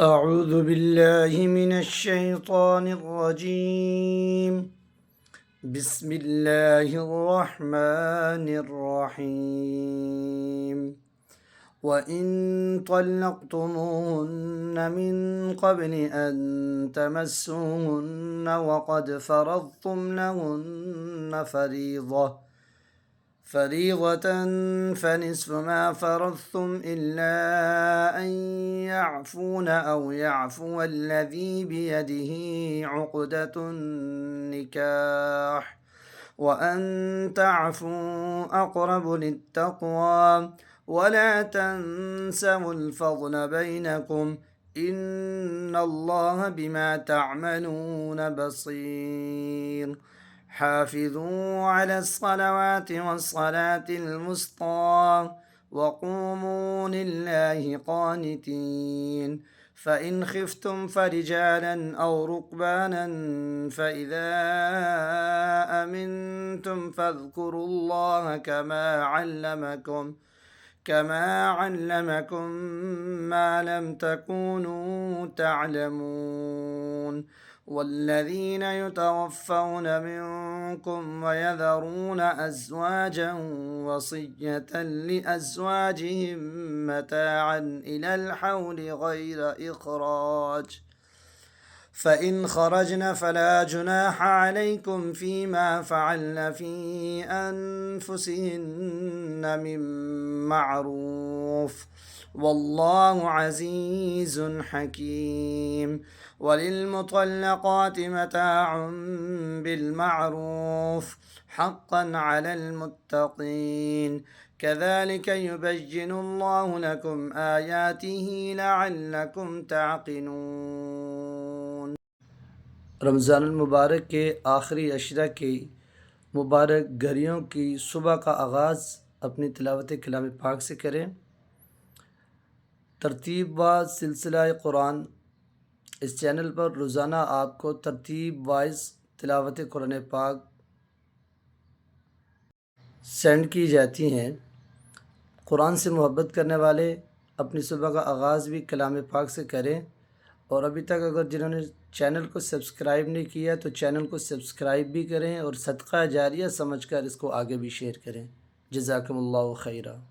أعوذ بالله من الشيطان الرجيم. بسم الله الرحمن الرحيم. وإن طلقتموهن من قبل أن تمسوهن وقد فرضتم لهن فريضة فنصف ما فرضتم إلا أن يعفون أو يعفو الذي بيده عقدة النكاح وأن تعفوا أقرب للتقوى ولا تنسوا الفضل بينكم إن الله بما تعملون بصير. حافظوا على الصلوات والصلاة الوسطى وقوموا لله قانتين. فإن خفتم فرجالا أو ركبانا فإذا أمنتم فاذكروا الله كما علمكم ما لم تكونوا تعلمون. والذين يتوفون منكم ويذرون أزواجا وصية لأزواجهم متاعا إلى الحول غير إخراج، فإن خرجن فلا جناح عليكم فيما فعلن في أنفسهن من معروف والله عزيز حكيم. وللمطلقات متاع بالمعروف حقا على المتقين. كذلك يبين الله لكم آياته لعلكم تعقلون। रमज़ान मुबारक के आखिरी अशरा के मुबारक घड़ियों की सुबह का आगाज़ अपनी तिलावत कलाम पाक से करें। तरतीब व सिलसिला कुरान इस चैनल पर रोज़ाना आपको तरतीब वाइज तिलावत कुरान पाक सेंड की जाती हैं। कुरान से मोहब्बत करने वाले अपनी सुबह का आगाज़ भी कलाम पाक से करें। और अभी तक अगर जिन्होंने चैनल को सब्सक्राइब नहीं किया तो चैनल को सब्सक्राइब भी करें और सदका जारिया समझकर इसको आगे भी शेयर करें। जज़ाकुमुल्लाहु खैरा।